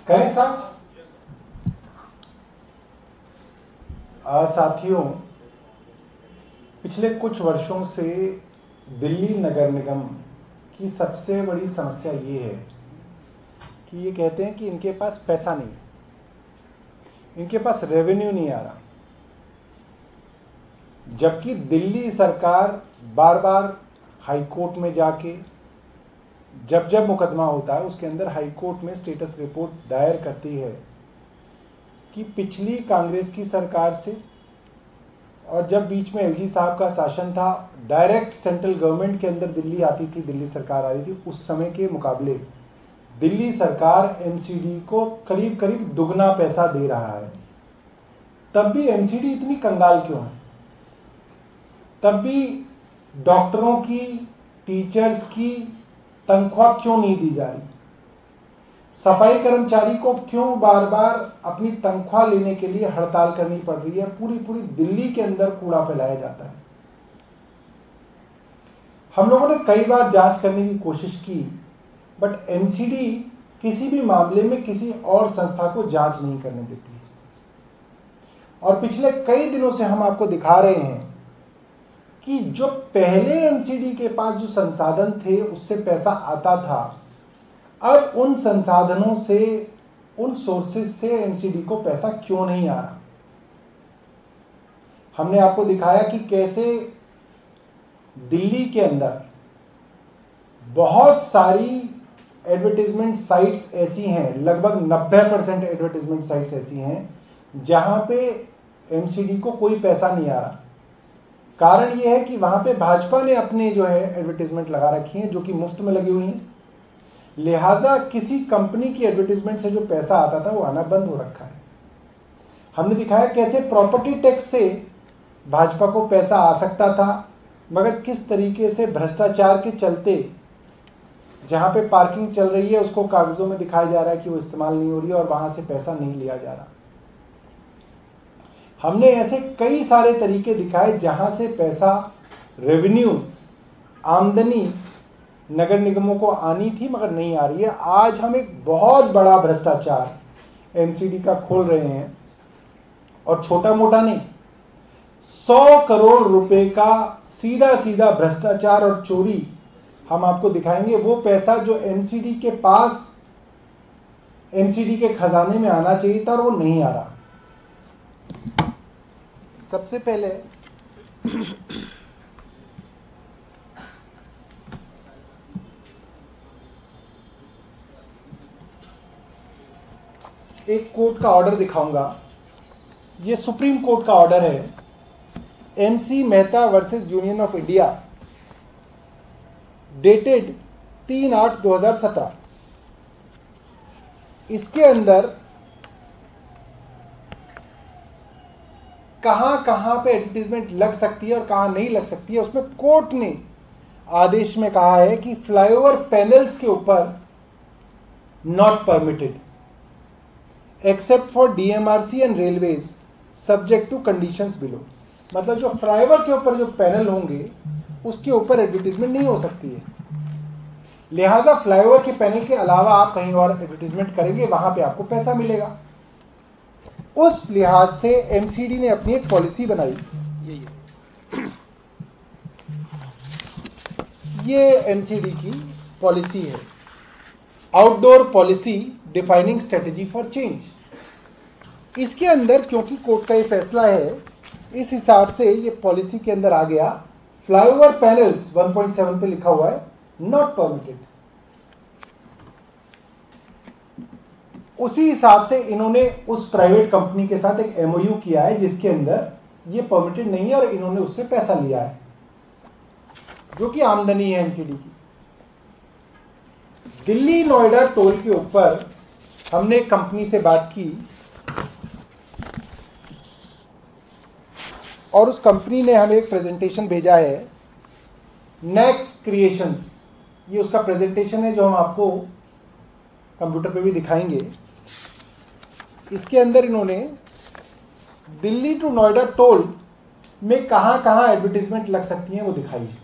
करें स्टार्ट। साथियों, पिछले कुछ वर्षों से दिल्ली नगर निगम की सबसे बड़ी समस्या ये है कि ये कहते हैं कि इनके पास पैसा नहीं, इनके पास रेवेन्यू नहीं आ रहा, जबकि दिल्ली सरकार बार बार हाई कोर्ट में जाके जब जब मुकदमा होता है उसके अंदर हाई कोर्ट में स्टेटस रिपोर्ट दायर करती है कि पिछली कांग्रेस की सरकार से और जब बीच में एलजी साहब का शासन था, डायरेक्ट सेंट्रल गवर्नमेंट के अंदर दिल्ली आती थी, दिल्ली सरकार आ रही थी, उस समय के मुकाबले दिल्ली सरकार एमसीडी को करीब करीब दुगना पैसा दे रहा है। तब भी एमसीडी इतनी कंगाल क्यों है? तब भी डॉक्टरों की, टीचर्स की तनख्वाह क्यों नहीं दी जा रही? सफाई कर्मचारी को क्यों बार बार अपनी तनख्वाह लेने के लिए हड़ताल करनी पड़ रही है? पूरी पूरी दिल्ली के अंदर कूड़ा फैलाया जाता है। हम लोगों ने कई बार जांच करने की कोशिश की, बट एमसीडी किसी भी मामले में किसी और संस्था को जांच नहीं करने देती है। और पिछले कई दिनों से हम आपको दिखा रहे हैं कि जो पहले एमसीडी के पास जो संसाधन थे उससे पैसा आता था, अब उन संसाधनों से, उन सोर्सेज से एमसीडी को पैसा क्यों नहीं आ रहा। हमने आपको दिखाया कि कैसे दिल्ली के अंदर बहुत सारी एडवर्टाइजमेंट साइट्स ऐसी हैं, लगभग 90% एडवर्टाइजमेंट साइट्स ऐसी हैं जहां पे एमसीडी को कोई पैसा नहीं आ रहा। कारण यह है कि वहां पे भाजपा ने अपने जो है एडवर्टाइजमेंट लगा रखी हैं जो कि मुफ्त में लगी हुई हैं, लिहाजा किसी कंपनी की एडवर्टाइजमेंट से जो पैसा आता था वो आना बंद हो रखा है। हमने दिखाया कैसे प्रॉपर्टी टैक्स से भाजपा को पैसा आ सकता था, मगर किस तरीके से भ्रष्टाचार के चलते जहां पे पार्किंग चल रही है उसको कागजों में दिखाया जा रहा है कि वो इस्तेमाल नहीं हो रही है और वहां से पैसा नहीं लिया जा रहा। हमने ऐसे कई सारे तरीके दिखाए जहां से पैसा, रेवेन्यू, आमदनी नगर निगमों को आनी थी मगर नहीं आ रही है। आज हम एक बहुत बड़ा भ्रष्टाचार एमसीडी का खोल रहे हैं, और छोटा मोटा नहीं, 100 करोड़ रुपए का सीधा सीधा भ्रष्टाचार और चोरी हम आपको दिखाएंगे। वो पैसा जो एमसीडी के पास, एमसीडी के खजाने में आना चाहिए था और वो नहीं आ रहा। सबसे पहले एक कोर्ट का ऑर्डर दिखाऊंगा। ये सुप्रीम कोर्ट का ऑर्डर है, MC Mehta versus union of India, dated 3/8/2017। इसके अंदर कहां कहां पे एडवर्टीजमेंट लग सकती है और कहां नहीं लग सकती है, उसमें कोर्ट ने आदेश में कहा है कि फ्लाईओवर पैनल्स के ऊपर not permitted except for DMRC and railways subject to conditions below. मतलब जो फ्लाईओवर के ऊपर जो पैनल होंगे उसके ऊपर एडवर्टीजमेंट नहीं हो सकती है। लिहाजा फ्लाईओवर के पैनल के अलावा आप कहीं और एडवर्टीजमेंट करेंगे, वहां पे आपको पैसा मिलेगा। उस लिहाज से एमसीडी ने अपनी एक पॉलिसी बनाई। ये एमसीडी की पॉलिसी है, outdoor policy defining strategy for change. इसके अंदर क्योंकि कोर्ट का ये फैसला है, इस हिसाब से ये पॉलिसी के अंदर आ गया, फ्लाईओवर पैनल्स 1.7 पे लिखा हुआ है नॉट परमिटेड। उसी हिसाब से इन्होंने उस प्राइवेट कंपनी के साथ एक एमओयू किया है जिसके अंदर ये परमिटेड नहीं है और इन्होंने उससे पैसा लिया है, जो कि आमदनी है एमसीडी की। दिल्ली नोएडा टोल के ऊपर हमने कंपनी से बात की और उस कंपनी ने हमें एक प्रेजेंटेशन भेजा है, नेक्स क्रिएशंस। ये उसका प्रेजेंटेशन है जो हम आपको कंप्यूटर पे भी दिखाएंगे। इसके अंदर इन्होंने दिल्ली टू नोएडा टोल में कहां कहां एडवर्टीजमेंट लग सकती हैं वो दिखाई है।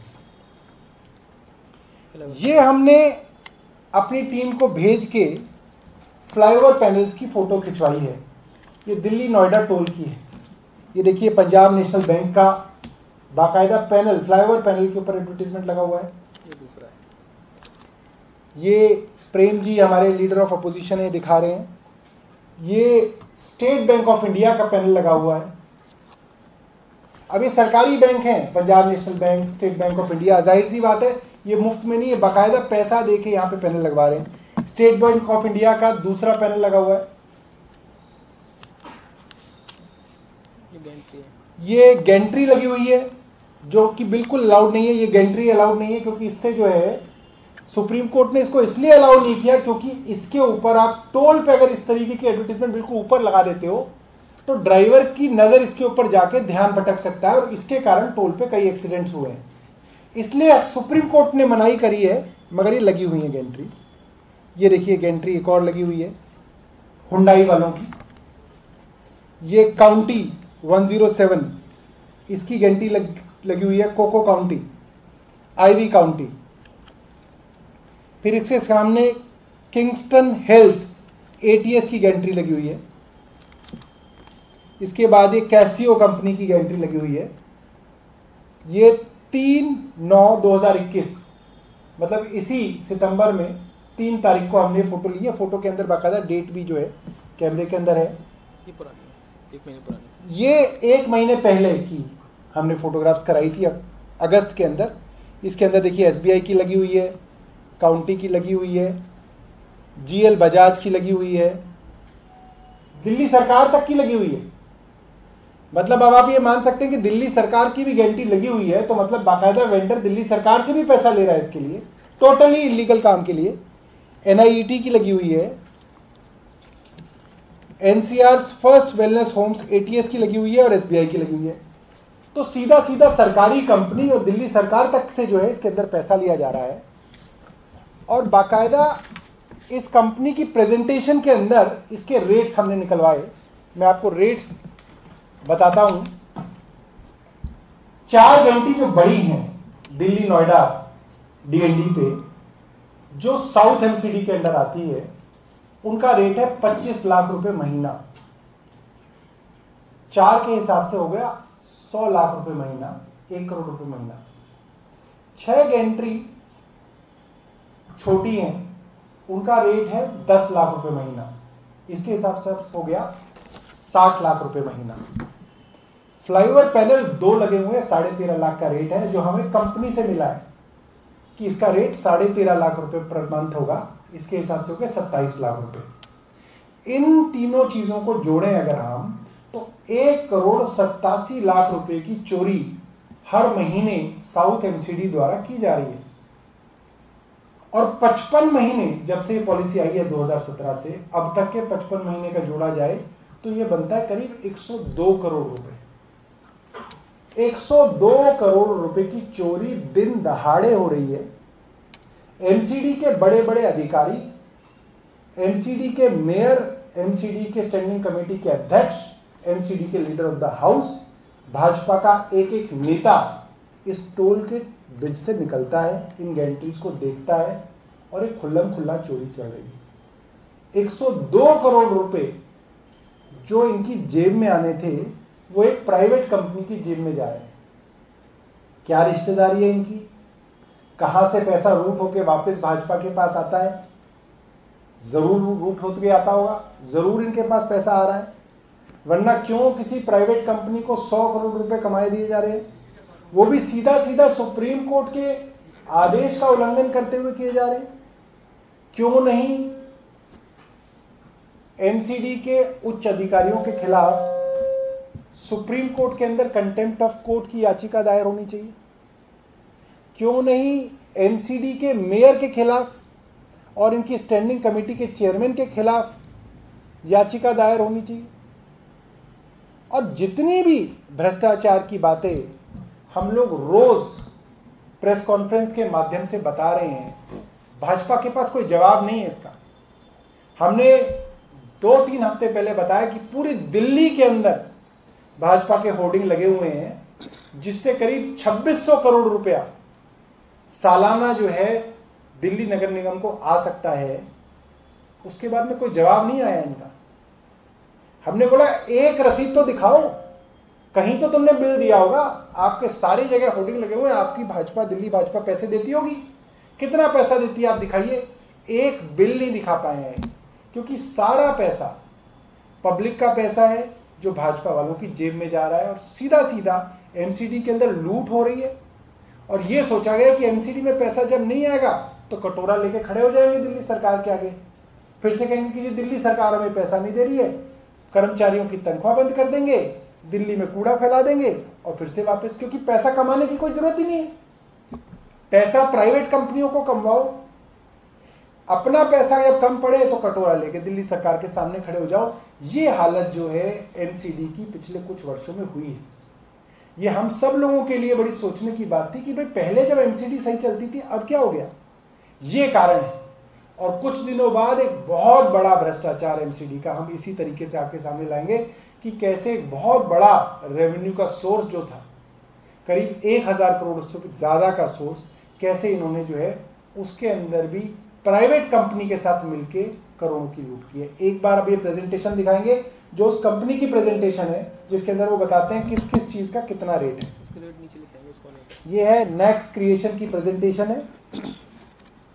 ये हमने अपनी टीम को भेज के फ्लाईओवर पैनल्स की फोटो खिंचवाई है। ये दिल्ली नोएडा टोल की है। ये देखिए पंजाब नेशनल बैंक का बाकायदा पैनल, फ्लाईओवर पैनल के ऊपर एडवर्टीजमेंट लगा हुआ है। ये दूसरा है। ये प्रेम जी हमारे लीडर ऑफ अपोजिशन है, दिखा रहे हैं। ये स्टेट बैंक ऑफ इंडिया का पैनल लगा हुआ है। अब ये सरकारी बैंक हैं, Punjab national bank, state bank of India, जाहिर सी बात है ये मुफ्त में नहीं है, बाकायदा पैसा दे के यहाँ पे पैनल लगवा रहे हैं। स्टेट बैंक ऑफ इंडिया का दूसरा पैनल लगा हुआ है। ये गैंट्री लगी हुई है जो कि बिल्कुल अलाउड नहीं है। ये गैंट्री अलाउड नहीं है क्योंकि इससे जो है सुप्रीम कोर्ट ने इसको इसलिए अलाउ नहीं किया क्योंकि इसके ऊपर आप टोल पे अगर इस तरीके की एडवर्टीजमेंट बिल्कुल ऊपर लगा देते हो तो ड्राइवर की नजर इसके ऊपर जाके ध्यान भटक सकता है और इसके कारण टोल पे कई एक्सीडेंट्स हुए हैं। इसलिए सुप्रीम कोर्ट ने मनाही करी है, मगर ये लगी हुई है गैंट्रीज। ये देखिए गैंट्री एक और लगी हुई है हुंडई वालों की। ये काउंटी 107 इसकी गैंट्री लगी हुई है, कोको काउंटी, आईवी काउंटी। फिर इसके सामने किंगस्टन हेल्थ एटीएस की गैंट्री लगी हुई है। इसके बाद ये कैसियो कंपनी की गैंट्री लगी हुई है। ये 3/9/2021 मतलब इसी सितंबर में 3 तारीख को हमने फोटो ली है। फोटो के अंदर बाकायदा डेट भी जो है कैमरे के अंदर है। ये पुरानी है, 1 महीने पुरानी। ये 1 महीने पहले की हमने फोटोग्राफ्स कराई थी अगस्त के अंदर। इसके अंदर देखिए एसबीआई की लगी हुई है, काउंटी की लगी हुई है, जीएल बजाज की लगी हुई है, दिल्ली सरकार तक की लगी हुई है। मतलब अब आप ये मान सकते हैं कि दिल्ली सरकार की भी गारंटी लगी हुई है, तो मतलब बाकायदा वेंडर दिल्ली सरकार से भी पैसा ले रहा है इसके लिए, टोटली इलीगल काम के लिए। एनआईईटी की लगी हुई है, एनसीआर्स फर्स्ट वेलनेस होम्स एटीएस की लगी हुई है और एसबीआई की लगी हुई है। तो सीधा सीधा सरकारी कंपनी और दिल्ली सरकार तक से जो है इसके अंदर पैसा लिया जा रहा है। और बाकायदा इस कंपनी की प्रेजेंटेशन के अंदर इसके रेट्स हमने निकलवाए। मैं आपको रेट्स बताता हूं। 4 घंटी जो बड़ी हैं दिल्ली नोएडा डीएनडी पे, जो साउथ एमसीडी के अंदर आती है, उनका रेट है 25 लाख रुपए महीना। 4 के हिसाब से हो गया 100 लाख रुपए महीना, 1 करोड़ रुपए महीना। 6 गैंट्री छोटी हैं, उनका रेट है 10 लाख रुपए महीना। इसके हिसाब से हो गया 60 लाख रुपए महीना। फ्लाईओवर पैनल 2 लगे हुए, 13.5 लाख का रेट है, जो हमें कंपनी से मिला है कि इसका रेट 13.5 लाख रुपए पर मंथ होगा। इसके हिसाब से हो गया 27 लाख रुपए। इन तीनों चीजों को जोड़ें अगर हम, तो 1,87,00,000 रुपए की चोरी हर महीने साउथ एमसीडी द्वारा की जा रही है। और 55 महीने जब से ये पॉलिसी आई है 2017 से अब तक के 55 महीने का जोड़ा जाए तो ये बनता है करीब 102 करोड़ रुपए। 102 करोड़ रुपए की चोरी दिन दहाड़े हो रही है। एमसीडी के बड़े बड़े अधिकारी, एमसीडी के मेयर, एमसीडी के स्टैंडिंग कमेटी के अध्यक्ष, एमसीडी के leader of the house, Bhajpa का एक एक नेता इस टोल के ब्रिज से निकलता है, इन गैंट्रीज को देखता है और एक खुल्लम खुल्ला चोरी चल रही है। 102 करोड़ रुपए जो इनकी जेब में आने थे वो एक प्राइवेट कंपनी की जेब में जा रहे हैं। क्या रिश्तेदारी है इनकी? कहां से पैसा रूट होके वापस भाजपा के पास आता है? जरूर रूट होके आता होगा, जरूर इनके पास पैसा आ रहा है, वरना क्यों किसी प्राइवेट कंपनी को 100 करोड़ रुपए कमाए दिए जा रहे हैं, वो भी सीधा सीधा सुप्रीम कोर्ट के आदेश का उल्लंघन करते हुए किए जा रहे हैं? क्यों नहीं एमसीडी के उच्च अधिकारियों के खिलाफ सुप्रीम कोर्ट के अंदर कंटेम्प्ट ऑफ कोर्ट की याचिका दायर होनी चाहिए? क्यों नहीं एमसीडी के मेयर के खिलाफ और इनकी स्टैंडिंग कमेटी के चेयरमैन के खिलाफ याचिका दायर होनी चाहिए? और जितनी भी भ्रष्टाचार की बातें हम लोग रोज प्रेस कॉन्फ्रेंस के माध्यम से बता रहे हैं, भाजपा के पास कोई जवाब नहीं है इसका। हमने 2-3 हफ्ते पहले बताया कि पूरी दिल्ली के अंदर भाजपा के होर्डिंग लगे हुए हैं, जिससे करीब 2600 करोड़ रुपया सालाना जो है दिल्ली नगर निगम को आ सकता है उसके बाद में कोई जवाब नहीं आया इनका। हमने बोला एक रसीद तो दिखाओ, कहीं तो तुमने बिल दिया होगा, आपके सारी जगह होर्डिंग लगे हुए हैं, आपकी भाजपा, दिल्ली भाजपा पैसे देती होगी, कितना पैसा देती है आप दिखाइए। एक बिल नहीं दिखा पाए हैं, क्योंकि सारा पैसा पब्लिक का पैसा है जो भाजपा वालों की जेब में जा रहा है और सीधा सीधा एमसीडी के अंदर लूट हो रही है। और ये सोचा गया कि एमसीडी में पैसा जब नहीं आएगा तो कटोरा लेके खड़े हो जाएंगे दिल्ली सरकार के आगे, फिर से कहेंगे कि जी दिल्ली सरकार हमें पैसा नहीं दे रही है, कर्मचारियों की तनख्वाह बंद कर देंगे, दिल्ली में कूड़ा फैला देंगे और फिर से वापस, क्योंकि पैसा कमाने की कोई जरूरत ही नहीं है। पैसा प्राइवेट कंपनियों को कमवाओ, अपना पैसा जब कम पड़े तो कटोरा लेके दिल्ली सरकार के सामने खड़े हो जाओ। ये हालत जो है एमसीडी की पिछले कुछ वर्षों में हुई है। ये हम सब लोगों के लिए बड़ी सोचने की बात थी कि भाई पहले जब एमसीडी सही चलती थी, अब क्या हो गया। ये कारण है। और कुछ दिनों बाद एक बहुत बड़ा भ्रष्टाचार एमसीडी का हम इसी तरीके से आपके सामने लाएंगे कि कैसे एक बहुत बड़ा रेवेन्यू का सोर्स जो था, करीब 1000 करोड़ से ज्यादा का सोर्स, कैसे इन्होंने जो है उसके अंदर भी प्राइवेट कंपनी के साथ मिलके करोड़ों की लूट की है। एक बार अब ये प्रेजेंटेशन दिखाएंगे जो उस कंपनी की प्रेजेंटेशन है, जिसके अंदर वो बताते हैं किस किस चीज का कितना रेट है। रेट नीचे लिखेंगे इसको नहीं। ये है नेक्स्ट क्रिएशन की प्रेजेंटेशन है।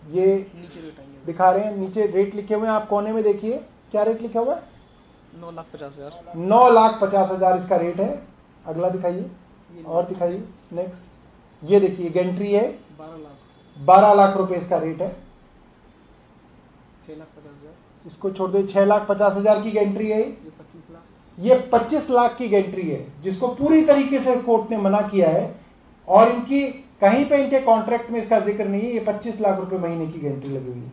ये नीचे रेट आएंगे, दिखा रहे हैं, नीचे रेट लिखे हुए हैं, आप कोने में देखिए क्या रेट लिखा हुआ है। 9,50,000। 9,50,000 इसका रेट है। अगला दिखाइए और दिखाइए नेक्स्ट। ये देखिए गेंट्री है, 12 लाख रुपए इसका रेट है। 6,50,000। इसको छोड़ दो, 6,50,000 की गेंट्री है। ये 25 लाख। ये 25 लाख की गेंट्री है, जिसको पूरी तरीके से कोर्ट ने मना किया है और इनकी कहीं पे इनके कॉन्ट्रैक्ट में इसका जिक्र नहीं है। ये 25 लाख रुपए महीने की गेंट्री लगी हुई है।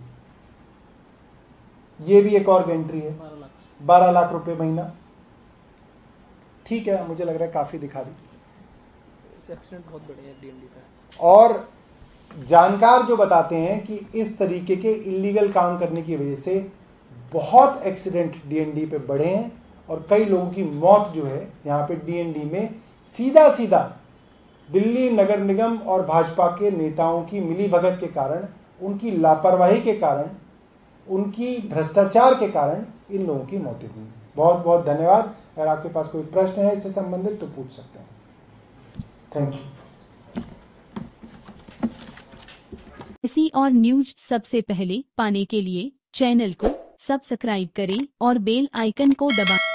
ये भी एक और गेंट्री है, 12 लाख रुपए महीना। ठीक है, मुझे लग रहा है काफी दिखा दी। एक्सीडेंट बहुत बड़े हैं डीएनडी पे। और जानकार जो बताते हैं कि इस तरीके के इलीगल काम करने की वजह से बहुत एक्सीडेंट डीएनडी पे बढ़े हैं और कई लोगों की मौत जो है यहाँ पे डीएनडी में सीधा सीधा दिल्ली नगर निगम और भाजपा के नेताओं की मिलीभगत के कारण, उनकी लापरवाही के कारण, उनकी भ्रष्टाचार के कारण इन लोगों की मौतें हुई। बहुत बहुत धन्यवाद। अगर आपके पास कोई प्रश्न है इससे संबंधित तो पूछ सकते हैं। Thank you. ऐसी और न्यूज सबसे पहले पाने के लिए चैनल को सब्सक्राइब करें और बेल आइकन को दबाएं।